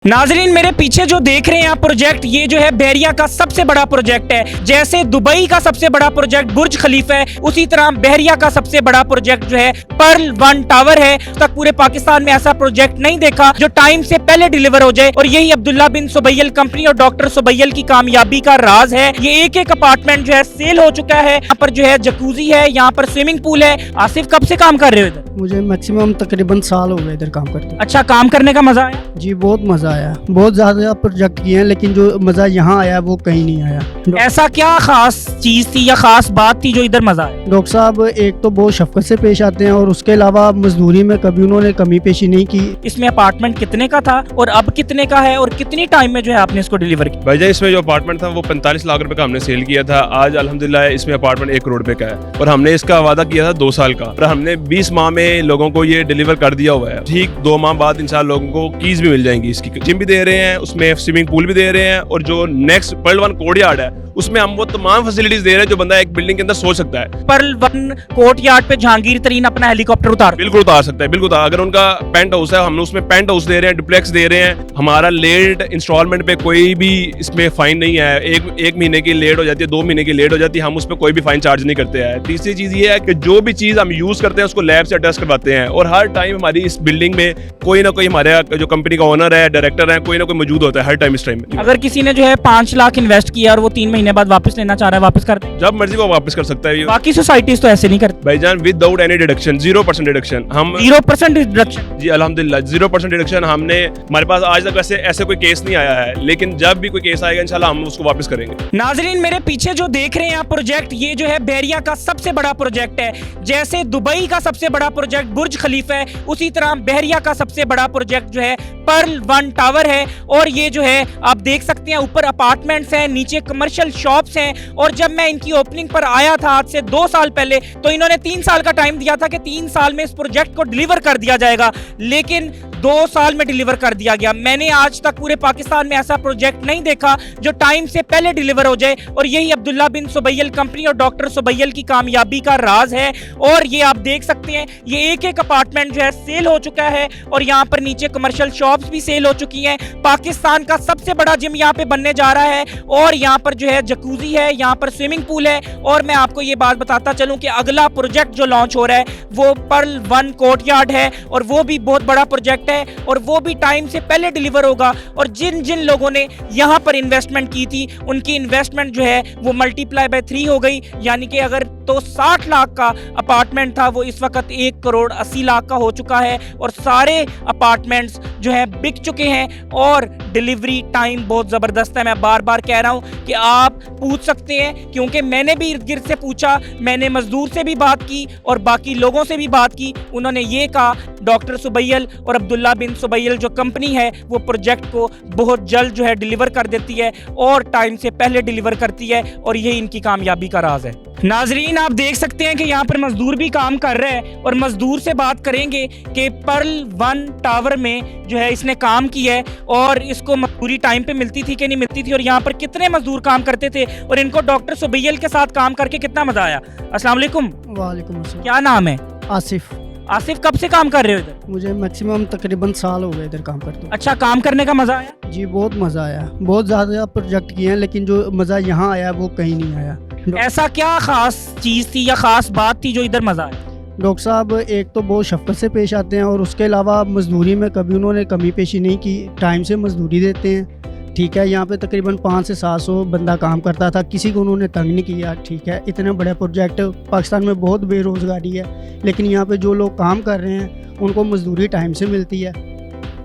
नाजरीन मेरे पीछे जो देख रहे हैं आप प्रोजेक्ट, ये जो है बहरिया का सबसे बड़ा प्रोजेक्ट है। जैसे दुबई का सबसे बड़ा प्रोजेक्ट बुर्ज खलीफा है, उसी तरह बहरिया का सबसे बड़ा प्रोजेक्ट जो है पर्ल वन टावर है। तक पूरे पाकिस्तान में ऐसा प्रोजेक्ट नहीं देखा जो टाइम से पहले डिलीवर हो जाए, और यही अब्दुल्ला बिन सुबैयल कंपनी और डॉक्टर सुबैयल की कामयाबी का राज है। ये एक अपार्टमेंट जो है सेल हो चुका है। यहाँ पर जो है जकूजी है, यहाँ पर स्विमिंग पूल है। आसिफ कब से काम कर रहे हो इधर? मुझे मैक्सिमम तकरीबन साल हो गए इधर काम करते। अच्छा, काम करने का मजा आया? जी बहुत मजा आया, बहुत ज्यादा प्रोजेक्ट किए हैं, लेकिन जो मजा यहाँ आया वो कहीं नहीं आया। ऐसा क्या खास चीज थी या खास बात थी जो इधर मजा आया? डॉक्टर साहब एक तो बहुत शफकत से पेश आते हैं, और उसके अलावा मजदूरी में कभी उन्होंने कमी पेशी नहीं की। इसमें अपार्टमेंट कितने का था और अब कितने का है, और कितनी टाइम में जो है आपने इसको डिलीवर किया? भाईजान इसमें जो अपार्टमेंट था वो 45 लाख रुपए का हमने सेल किया था। आज अल्हम्दुलिल्लाह इसमें अपार्टमेंट 1 करोड़ रुपए का है, और हमने इसका वादा किया था 2 साल का, और हमने 20 माह में लोगों को ये डिलीवर कर दिया हुआ है। ठीक 2 माह बाद इंशाल्लाह लोगों को कीज भी मिल जाएंगी। इसकी जिम भी दे रहे हैं, उसमें स्विमिंग पूल भी दे रहे हैं, और जो नेक्स्ट पर्ल वन कोर्टयार्ड है उसमें हम वो तमाम फैसिलिटीज दे रहे हैं जो बंदा एक बिल्डिंग के अंदर सोच सकता है। पर्ल वन कोर्टयार्ड पे जहांगीर तरीन अपना हेलीकॉप्टर उतार बिल्कुल उतार सकता है, बिल्कुल उतार। अगर उनका पेंट हाउस है, हम उसमें पेंट हाउस दे रहे हैं, डुप्लेक्स दे रहे हैं। हमारा लेट इंस्टॉलमेंट पे कोई भी इसमें फाइन नहीं है। एक महीने की लेट हो जाती है, 2 महीने की लेट हो जाती है, हम उस पर कोई भी फाइन चार्ज नहीं करते हैं। तीसरी चीज ये है कि जो भी चीज हम यूज करते हैं उसको लैब से अटेस्ट करवाते हैं, और हर टाइम हमारी इस बिल्डिंग में कोई ना कोई हमारे जो कंपनी का ओनर है, डायरेक्टर है, कोई ना कोई मौजूद होता है हर टाइम इस टाइम में। अगर किसी ने जो है 5 लाख इन्वेस्ट किया और वो 3 महीने बाद वापस लेना चाह रहा है, वापस कर दे? जब मर्जी वो वापस कर सकता है। बाकी सोसाइटीज तो ऐसे नहीं करती भाईजान विदाउट एनी डिडक्शन, 0% डिडक्शन। हम 0% डिडक्शन? जी अल्हम्दुलिल्लाह 0% डिडक्शन। हमने हमारे पास आज तक वैसे ऐसे कोई केस नहीं आया है, लेकिन जब भी कोई केस आएगा इंशाल्लाह हम उसको वापस करेंगे। नाजरीन मेरे पीछे जो देख रहे हैं आप प्रोजेक्ट, ये जो है बहरिया का सबसे बड़ा प्रोजेक्ट है। जैसे दुबई का सबसे बड़ा प्रोजेक्ट बुर्ज खलीफा है, उसी तरह बहरिया का सबसे बड़ा प्रोजेक्ट जो है पर्ल वन टावर है। और ये जो है आप देख सकते हैं ऊपर अपार्टमेंट्स हैं, नीचे कमर्शियल शॉप्स हैं। और जब मैं इनकी ओपनिंग पर आया था आज से 2 साल पहले, तो इन्होंने 3 साल का टाइम दिया था कि 3 साल में इस प्रोजेक्ट को डिलीवर कर दिया जाएगा, लेकिन 2 साल में डिलीवर कर दिया गया। मैंने आज तक पूरे पाकिस्तान में ऐसा प्रोजेक्ट नहीं देखा जो टाइम से पहले डिलीवर हो जाए, और यही अब्दुल्ला बिन सुबैयल कंपनी और डॉक्टर सुबैयल की कामयाबी का राज है। और ये आप देख सकते हैं, ये एक अपार्टमेंट जो है सेल हो चुका है, और यहाँ पर नीचे कमर्शियल शॉप्स भी सेल हो चुकी हैं। पाकिस्तान का सबसे बड़ा जिम यहाँ पे बनने जा रहा है, और यहाँ पर जो है जकूजी है, यहाँ पर स्विमिंग पूल है। और मैं आपको ये बात बताता चलूं कि अगला प्रोजेक्ट जो लॉन्च हो रहा है वो पर्ल वन कोर्टयार्ड है, और वो भी बहुत बड़ा प्रोजेक्ट है, और वो भी टाइम से पहले डिलीवर होगा। और जिन जिन लोगों ने यहाँ पर इन्वेस्टमेंट की थी, उनकी इन्वेस्टमेंट जो है वो मल्टीप्लाई बाय 3 हो गई। यानी कि अगर तो 60 लाख का अपार्टमेंट था, वो इस वक्त 1 करोड़ 80 लाख का हो चुका है, और सारे अपार्टमेंट्स जो है बिक चुके हैं। और डिलीवरी टाइम बहुत ज़बरदस्त है। मैं बार बार कह रहा हूँ कि आप पूछ सकते हैं, क्योंकि मैंने भी इर्द गिर्द से पूछा, मैंने मजदूर से भी बात की और बाकी लोगों से भी बात की। उन्होंने ये कहा डॉक्टर सुबैयल और अब्दुल्ला बिन सुबैयल जो कंपनी है वो प्रोजेक्ट को बहुत जल्द जो है डिलीवर कर देती है, और टाइम से पहले डिलीवर करती है, और यही इनकी कामयाबी का राज है। नाजरीन आप देख सकते हैं कि यहाँ पर मजदूर भी काम कर रहे हैं, और मजदूर से बात करेंगे कि पर्ल वन टावर में जो है इसने काम किया है, और इसको मजदूरी टाइम पे मिलती थी कि नहीं मिलती थी, और यहाँ पर कितने मजदूर काम करते थे, और इनको डॉक्टर सुबैयल के साथ काम करके कितना मजा आया। अस्सलाम वालेकुम। वालेकुम अस्सलाम। क्या नाम है? आसिफ। आसिफ कब से काम कर रहे हो इधर? मुझे मैक्सिमम तकरीबन साल हो गए इधर काम करते। अच्छा, काम करने का मजा आया? जी बहुत मजा आया, बहुत ज्यादा प्रोजेक्ट किए हैं, लेकिन जो मजा यहाँ आया वो कहीं नहीं आया। ऐसा क्या खास चीज थी या खास बात थी जो इधर मजा आया? डॉक्टर साहब एक तो बहुत शफकत से पेश आते हैं, और उसके अलावा मजदूरी में कभी उन्होंने कमी पेशी नहीं की, टाइम से मजदूरी देते हैं। ठीक है, यहाँ पे तकरीबन 500 से 700 बंदा काम करता था, किसी को उन्होंने तंग नहीं किया। ठीक है, इतने बड़े प्रोजेक्ट, पाकिस्तान में बहुत बेरोज़गारी है, लेकिन यहाँ पे जो लोग काम कर रहे हैं उनको मजदूरी टाइम से मिलती है,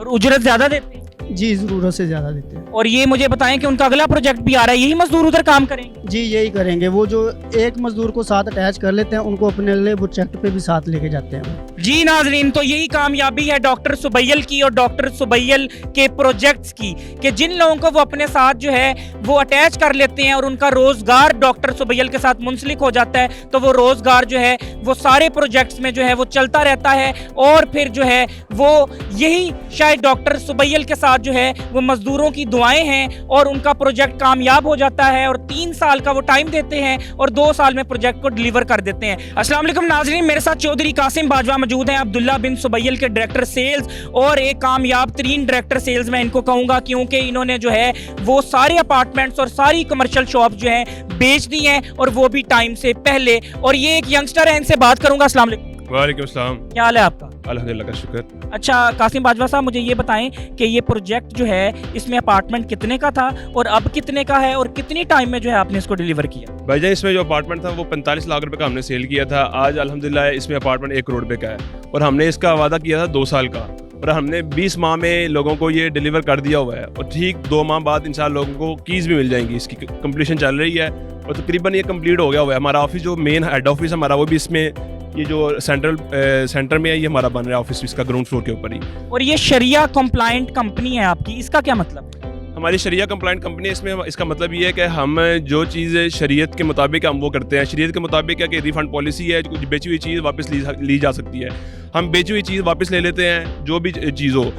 और उजरत ज्यादा देते हैं? जी ज़रूरत से ज़्यादा देते हैं। और ये मुझे बताएं कि उनका अगला प्रोजेक्ट भी आ रहा है, यही मजदूर उधर काम करेंगे? जी यही करेंगे। वो जो एक मजदूर को साथ अटैच कर लेते हैं, उनको अपने अगले प्रोजेक्ट पे भी साथ लेके जाते हैं। जी नाजरीन, तो यही कामयाबी है डॉक्टर सुबैयल की और डॉक्टर सुबैयल के प्रोजेक्ट्स की, कि जिन लोगों को वो अपने साथ जो है वो अटैच कर लेते हैं, और उनका रोजगार डॉक्टर सुबैयल के साथ मुंसलिक हो जाता है, तो वो रोजगार जो है वो सारे प्रोजेक्ट्स में जो है वो चलता रहता है। और फिर जो है वो यही शायद डॉक्टर सुबैयल के साथ जो है वो मजदूरों की दुआएं हैं, और उनका प्रोजेक्ट कामयाब हो जाता है, और 3 साल साल का वो टाइम देते हैं और 2 साल में प्रोजेक्ट को डिलीवर कर देते हैं। अस्सलाम वालेकुम नाज़रीन, मेरे साथ चौधरी कासिम बाजवा मौजूद हैं, अब्दुल्ला बिन सुबैल के डायरेक्टर सेल्स और एक कामयाब तरीन डायरेक्टर सेल्स मैं इनको कहूँगा, क्योंकि इन्होंने जो है वो सारे अपार्टमेंट्स और सारी कमर्शियल शॉप जो है बेच दी हैं और वो भी टाइम से पहले। और ये एक यंगस्टर है, इनसे बात करूँगा। अस्सलाम वालेकुम। वालेकुम अस्सलाम। क्या हाल है आपका? अल्हम्दुलिल्लाह का शुक्र। अच्छा कासिम बाजवा साहब, मुझे ये बताएं कि ये प्रोजेक्ट जो है इसमें अपार्टमेंट कितने का था और अब कितने का है और कितनी टाइम में जो है आपने इसको डिलीवर किया? भाईजान इसमें जो अपार्टमेंट था वो 45 लाख रुपए का हमने सेल किया था। आज अल्हम्दुलिल्लाह इसमें अपार्टमेंट 1 करोड़ रुपए का है और हमने इसका वादा किया था 2 साल का और हमने 20 माह में लोगों को ये डिलीवर कर दिया हुआ है और ठीक 2 माह बाद इंशाल्लाह लोगों को कीज़ भी मिल जाएंगी। इसकी कंप्लीशन चल रही है और तकरीबन ये कंप्लीट हो गया हुआ है। हमारा ऑफिस जो मेन हेड ऑफिस हमारा वो भी इसमें ये जो सेंटर में है, ये हमारा बन रहा है ऑफिस इसका ग्राउंड फ्लोर के ऊपर ही। और ये शरिया कंप्लायंट कंपनी है आपकी, इसका क्या मतलब है? हमारी शरिया कंप्लाइंट कंपनी है। इसमें इसका मतलब ये है कि हम जो चीज़ शरीयत के मुताबिक हम वो करते हैं। शरीयत के मुताबिक क्या कि रिफंड पॉलिसी है, कुछ बेची हुई चीज़ वापस ली जा सकती है। हम बेची हुई चीज़ वापस ले लेते हैं, जो भी चीज़ हो।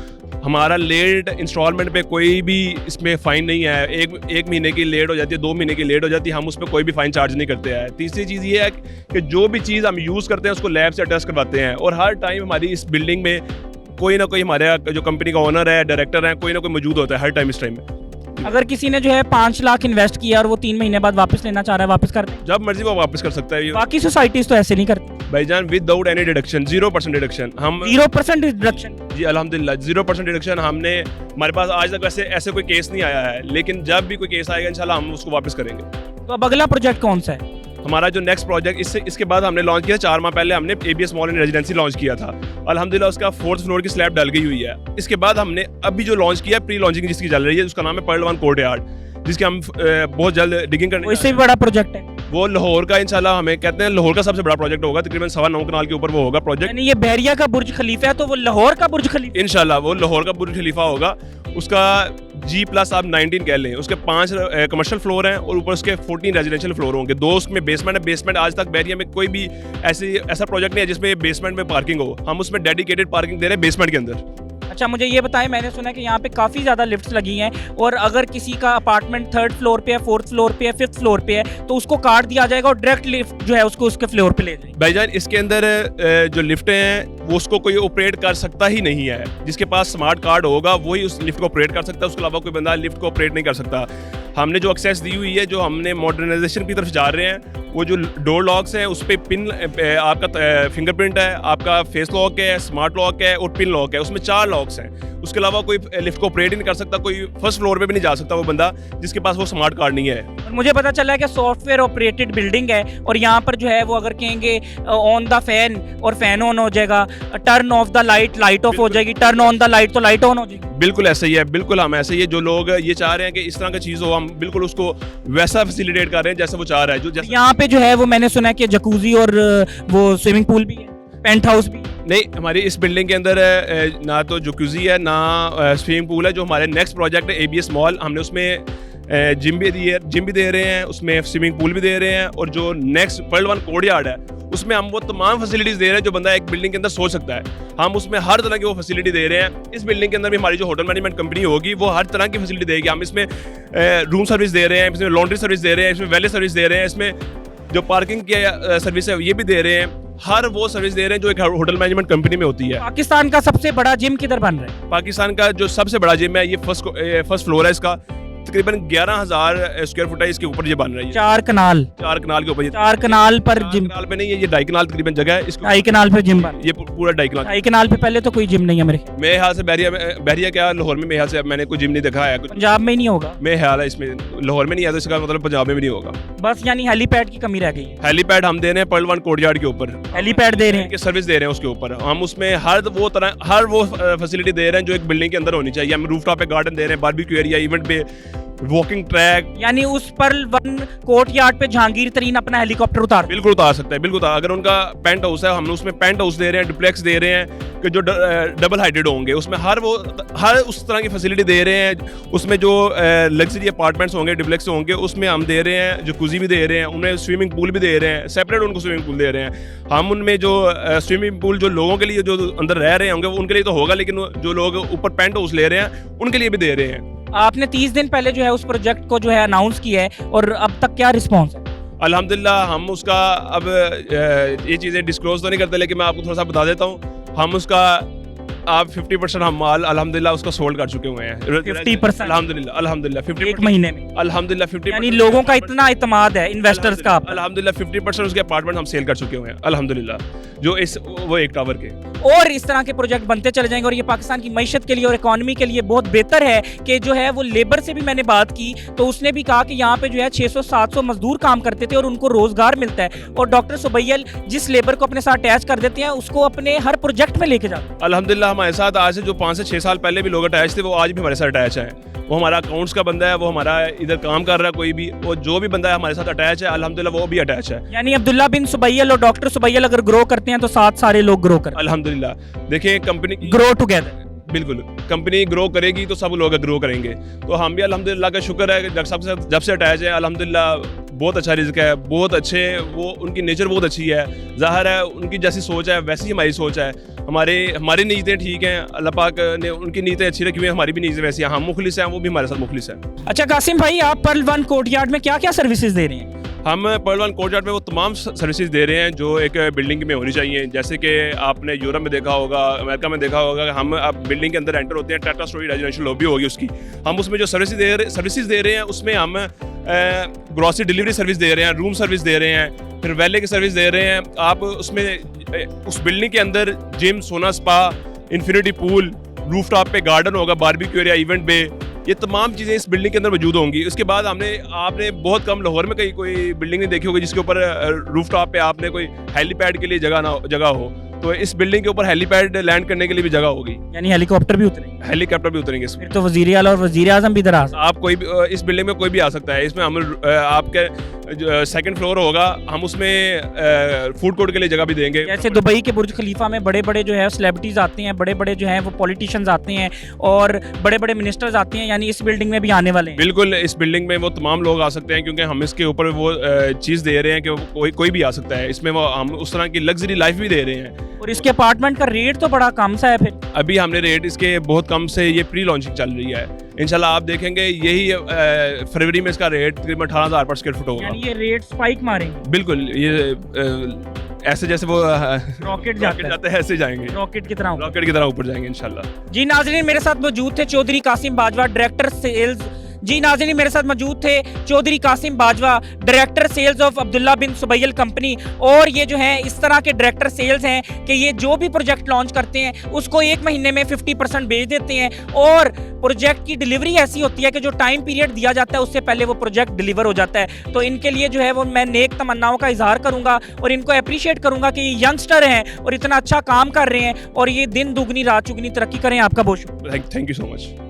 हमारा लेट इंस्टॉलमेंट पे कोई भी इसमें फ़ाइन नहीं है। एक महीने की लेट हो जाती है, 2 महीने की लेट हो जाती है, हम उस पर कोई भी फ़ाइन चार्ज नहीं करते हैं। तीसरी चीज़ ये है कि जो भी चीज़ हम यूज़ करते हैं उसको लैब से टेस्ट करवाते हैं और हर टाइम हमारी इस बिल्डिंग में कोई ना कोई हमारे जो कंपनी का ओनर है, डायरेक्टर है, कोई ना कोई मौजूद होता है हर टाइम इस टाइम में। अगर किसी ने जो है 5 लाख इन्वेस्ट किया और वो 3 महीने बाद वापस लेना चाह रहा है, वापस कर दे? जब मर्जी वो वापस कर सकता है। ये बाकी सोसाइटीज तो ऐसे नहीं करती भाईजान, विदाउट एनी डिडक्शन, 0% डिडक्शन। हम 0% डिडक्शन? जी अल्हम्दुलिल्लाह 0% डिडक्शन। हमने हमारे पास आज तक वैसे ऐसे कोई केस नहीं आया है, लेकिन जब भी कोई केस आएगा इंशाल्लाह हम उसको वापस करेंगे। तो अब अगला प्रोजेक्ट कौन सा है? हमारा जो नेक्स्ट प्रोजेक्ट इसके बाद हमने लॉन्च किया 4 माह पहले हमने ABS mall and residency launch किया था। अल्हम्दुलिल्लाह उसका 4th फ्लोर की स्लैब डल गई हुई है। इसके बाद हमने अभी जो लॉन्च किया प्री लॉन्चिंग जिसकी चल रही है, उसका नाम है पर्ल वन कोर्टयार्ड, जिसकी हम बहुत जल्द डिगिंग करने। इससे भी बड़ा प्रोजेक्ट है वो लाहौर का, इंशाल्लाह हमें कहते हैं लाहौर का सबसे बड़ा प्रोजेक्ट होगा। तकरीबन 9.25 कनाल के ऊपर वो होगा प्रोजेक्ट। यानी ये बहरिया का बुर्ज खलीफा है तो वो लाहौर का बुर्ज खलीफा? इंशाल्लाह वो लाहौर का बुर्ज खलीफा होगा। उसका G+ आप 19 कह लें। उसके 5 कमर्शियल फ्लोर हैं और ऊपर उसके 14 रेजिडेंशियल फ्लोर होंगे। 2 उसमें बेसमेंट है। बेसमेंट आज तक बहरिया में कोई भी ऐसा प्रोजेक्ट नहीं है जिसमें बेसमेंट में पार्किंग हो। हम उसमें डेडिकेटेड पार्किंग दे रहे हैं बेसमेंट के अंदर। अच्छा मुझे ये बताएं, मैंने सुना है कि यहाँ पे काफ़ी ज़्यादा लिफ्ट्स लगी हैं और अगर किसी का अपार्टमेंट 3rd फ्लोर पे है, 4th फ्लोर पे है, 5th फ्लोर पे है तो उसको कार्ड दिया जाएगा और डायरेक्ट लिफ्ट जो है उसको उसके फ्लोर पे ले जाएगी? भाईजान इसके अंदर जो लिफ्टें हैं वो उसको कोई ऑपरेट कर सकता ही नहीं है। जिसके पास स्मार्ट कार्ड होगा वही उस लिफ्ट को ऑपरेट कर सकता है, उसके अलावा कोई बंदा लिफ्ट को ऑपरेट नहीं कर सकता। हमने जो एक्सेस दी हुई है, जो हमने मॉडर्नाइजेशन की तरफ जा रहे हैं, वो जो डोर लॉक्स हैं उस पर पिन आपका फिंगरप्रिंट है, आपका फेस लॉक है, स्मार्ट लॉक है और पिन लॉक है। उसमें 4 लॉक्स हैं। उसके अलावा कोई लिफ्ट को ऑपरेट ही नहीं कर सकता, कोई फर्स्ट फ्लोर पे भी नहीं जा सकता वो बंदा जिसके पास वो स्मार्ट कार्ड नहीं है। और मुझे पता चला है कि सॉफ्टवेयर ऑपरेटेड बिल्डिंग है और यहाँ पर जो है वो अगर कहेंगे ऑन द फैन और फैन ऑन हो जाएगा, turn off the light, light of हो जाएगी, टर्न ऑन द लाइट तो लाइट ऑन हो जाएगी। बिल्कुल ऐसा ही है, बिल्कुल हम ऐसे ही है। जो लोग ये चाह रहे हैं कि इस तरह की चीज़ हो, हम बिल्कुल उसको वैसा फैसिलिटेट कर रहे हैं जैसे वो चाह रहा है। जो यहाँ पे जो है वो मैंने सुना है कि जकूजी और वो स्विमिंग पूल भी है, पेंट हाउस भी? नहीं, हमारी इस बिल्डिंग के अंदर ना तो जकूजी है ना स्विमिंग पूल है। जो हमारे नेक्स्ट प्रोजेक्ट है ABS मॉल, हमने उसमें जिम भी दे रहे हैं, उसमें स्विमिंग पूल भी दे रहे हैं और जो नेक्स्ट पर्ल वन कोर्टयार्ड है उसमें हम वो तमाम फैसिलिटीज़ दे रहे हैं जो बंदा एक बिल्डिंग के अंदर सोच सकता है। हम उसमें हर तरह की वो फैसिलिटी दे रहे हैं। इस बिल्डिंग के अंदर भी हमारी जो होटल मैनेजमेंट कंपनी होगी वो हर तरह की फैसिलिटी देगी। हम इसमें रूम सर्विस दे रहे हैं, इसमें लॉन्ड्री सर्विस दे रहे हैं, इसमें वैले सर्विस दे रहे हैं, इसमें जो पार्किंग की सर्विस है ये भी दे रहे हैं। हर वो सर्विस दे रहे हैं जो एक होटल मैनेजमेंट कंपनी में होती है। पाकिस्तान का सबसे बड़ा जिम किधर बन रहा है? पाकिस्तान का जो सबसे बड़ा जिम है ये फर्स्ट फ्लोर है। इसका तकरीबन 11,000 स्क्वायर फुट है। इसके ऊपर ये बन रही है 4 कनाल 4 कनाल के ऊपर। 4 कनाल पर जिम? कनाल पे नहीं है, ये 2.5 कनाल तकरीबन जगह है। इसको 2.5 कनाल पे जिम बन? ये पूरा 2.5 कनाल। 2.5 कनाल पे पहले तो कोई जिम नहीं है मेरे ख्याल से। बहरिया क्या लाहौर में मेरे ख्याल से मैंने कोई जिम नहीं देखा है। कुछ पंजाब में ही नहीं होगा मेरे ख्याल है, इसमें लाहौर में नहीं है तो इसका मतलब पंजाब में भी नहीं होगा। बस यानी हेलीपैड की कमी रह गई है। हेलीपैड हम दे रहे हैं पर्ल वन कोर्टयार्ड के ऊपर, हेलीपैड दे रहे हैं, सर्विस दे रहे हैं उसके ऊपर। हम उसमें हर वो फैसिलिटी दे रहे हैं जो एक बिल्डिंग के अंदर होनी चाहिए। हम रूफटॉप पे गार्डन दे रहे हैं, बारबेक्यू एरिया, इवेंट पे वॉकिंग ट्रैक। यानी उस पर्ल वन कोर्टयार्ड पे जहांगीर तरीन अपना हेलीकॉप्टर उतार? बिल्कुल उतार सकता है, बिल्कुल उतार। अगर उनका पेंट हाउस है, हम उसमें पेंट हाउस दे रहे हैं, डुप्लेक्स दे रहे हैं कि जो डबल हाइटेड होंगे, उसमें हर उस तरह की फैसिलिटी दे रहे हैं। उसमें जो लग्जरी अपार्टमेंट्स होंगे, डुप्लेक्स होंगे, उसमें हम दे रहे हैं, जकूजी भी दे रहे हैं, उन्हें स्विमिंग पूल भी दे रहे हैं, सेपरेट उनको स्विमिंग पूल दे रहे हैं। हम उनमें जो स्विमिंग पूल जो लोगों के लिए जो अंदर रह रहे होंगे उनके लिए तो होगा, लेकिन जो लोग ऊपर पेंट हाउस ले रहे हैं उनके लिए भी दे रहे हैं। आपने 30 दिन पहले जो है उस प्रोजेक्ट को जो है अनाउंस किया है और अब तक क्या रिस्पॉन्स है? अल्हम्दुलिल्लाह हम उसका अब ये चीज़ें डिस्क्लोज तो नहीं करते, लेकिन मैं आपको थोड़ा सा बता देता हूँ। हम उसका आप 50% हम माल अल्हम्दुलिल्लाह उसका सोल्ड कर चुके हुए हैं। 50%? अल्हम्दुलिल्लाह 50%। एक महीने में? अल्हम्दुलिल्लाह 50%। यानी लोगों का इतना इत्मीनान है इन्वेस्टर्स का आप पर? अल्हम्दुलिल्लाह 50% उसके अपार्टमेंट हम सेल कर चुके हुए हैं अल्हम्दुलिल्लाह, जो इस वो एक टावर के। और इस तरह के प्रोजेक्ट बनते चले जाएंगे और ये पाकिस्तान की मईशत के लिए और इकोनॉमी के लिए बहुत बेहतर है कि जो है वो लेबर से भी मैंने बात की तो उसने भी कहा कि यहाँ पे जो है 600-700 मजदूर काम करते थे और उनको रोजगार मिलता है, और डॉक्टर सुबैयल जिस लेबर को अपने साथ अटैच कर देते हैं उसको अपने हर प्रोजेक्ट में लेके जाते हैं। अल्हम्दुलिल्लाह हमारे साथ आज से जो 5 से 6 साल पहले भी लोग अटैच थे वो आज भी हमारे साथ अटैच हैं। वो हमारा अकाउंट्स का बंदा है, वो हमारा इधर काम कर रहा है कोई भी, वो जो भी बंदा है हमारे साथ अटैच है अल्हम्दुलिल्लाह वो भी अटैच है। यानी अब्दुल्ला बिन सुबैयल और डॉक्टर सुबैयल अगर ग्रो करते हैं तो साथ सारे लोग ग्रो करें। अल्हम्दुलिल्लाह देखिए कंपनी ग्रो टुगेदर। बिल्कुल, कंपनी ग्रो करेगी तो सब लोग ग्रो करेंगे। तो हम भी अल्हम्दुलिल्लाह का शुक्र है कि जब से अटैच है अल्हम्दुलिल्लाह बहुत अच्छा रिज़्क है, बहुत अच्छे, वो उनकी नेचर बहुत अच्छी है। ज़ाहिर है उनकी जैसी सोच है वैसी ही हमारी सोच है। हमारी नीयतें ठीक हैं, अल्लाह पाक ने उनकी नीयतें अच्छी रखी हुई हैं, हमारी भी नीयतें वैसी हैं। हम मुखलिस हैं, वो भी हमारे साथ मुखलिस हैं। अच्छा कासिम भाई, आप पर्ल वन कोर्टयार्ड में क्या क्या सर्विसेज दे रहे हैं? हम पर्ल वन कोर्टयार्ड में वो तमाम सर्विसेज दे रहे हैं जो एक बिल्डिंग में होनी चाहिए। जैसे कि आपने यूरोप में देखा होगा, अमेरिका में देखा होगा कि हम अब बिल्डिंग के अंदर एंटर होते हैं, टाटा स्टोरी रेजिडेंशियल लॉबी होगी उसकी, हम उसमें जो सर्विसेज दे रहे हैं उसमें हम ग्रॉसरी डिलीवरी सर्विस दे रहे हैं, रूम सर्विस दे रहे हैं, फिर वैले की सर्विस दे रहे हैं। आप उसमें उस बिल्डिंग के अंदर जिम, सोना स्पा, इन्फिनिटी पूल, रूफटॉप पे गार्डन होगा, बारबेक्यू एरिया, इवेंट बे, ये तमाम चीज़ें इस बिल्डिंग के अंदर मौजूद होंगी। उसके बाद आपने बहुत कम लाहौर में कहीं कोई बिल्डिंग नहीं देखी होगी जिसके ऊपर रूफटॉप पे आपने कोई हेलीपैड के लिए जगह हो, तो इस बिल्डिंग के ऊपर हेलीपैड लैंड करने के लिए भी जगह होगी। यानी हेलीकॉप्टर भी उतरेंगे? हेलीकॉप्टर भी उतरेंगे इसमें। फिर तो वजीर आला और वजीर आजम भी इधर आ सकते हैं। आप कोई भी इस बिल्डिंग में कोई भी आ सकता है। इसमें हम आपके सेकंड फ्लोर होगा, हम उसमें फूड कोर्ट के लिए जगह भी देंगे। जैसे दुबई के बुर्ज खलीफा में बड़े बड़े जो है सेलिब्रिटीज आते हैं, बड़े बड़े जो हैं वो पॉलिटिशियंस आते हैं और बड़े बड़े मिनिस्टर्स आते हैं, यानी इस बिल्डिंग में भी आने वाले हैं? बिल्कुल, इस बिल्डिंग में वो तमाम लोग आ सकते हैं क्योंकि हम इसके ऊपर वो चीज़ दे रहे हैं कि कोई भी आ सकता है। इसमें वो हम उस तरह की लग्जरी लाइफ भी दे रहे हैं। और इसके अपार्टमेंट का रेट तो बड़ा कम सा है। फिर अभी हमने रेट इसके बहुत कम से, ये प्री लॉन्चिंग चल रही है, इंशाल्लाह आप देखेंगे यही फरवरी में इसका रेट तकरीबन 18,000 पर स्क्वायर फुट होगा। यानी ये रेट स्पाइक मारेंगे? बिल्कुल, ये ऐसे जैसे वो रॉकेट जाते हैं ऐसे जाएंगे, रॉकेट की तरह ऊपर जाएंगे इंशाल्लाह। जी नाज़रीन, मेरे साथ मौजूद थे चौधरी कासिम बाजवा, डायरेक्टर सेल्स। जी नाज़रीन, मेरे साथ मौजूद थे Chaudhary Qasim Bajwa, director sales of Abdullah Bin Subail company. और ये जो है इस तरह के डायरेक्टर सेल्स हैं कि ये जो भी प्रोजेक्ट लॉन्च करते हैं उसको 1 महीने में 50% बेच देते हैं, और प्रोजेक्ट की डिलीवरी ऐसी होती है कि जो टाइम पीरियड दिया जाता है उससे पहले वो प्रोजेक्ट डिलीवर हो जाता है। तो इनके लिए जो है वो मैं नेक तमन्नाओं का इजहार करूँगा और इनको अप्रिशिएट करूँगा कि ये यंगस्टर हैं और इतना अच्छा काम कर रहे हैं और ये दिन दुगनी रात चुगनी तरक्की करें। आपका बहुत शुक्रिया। Thank you so much.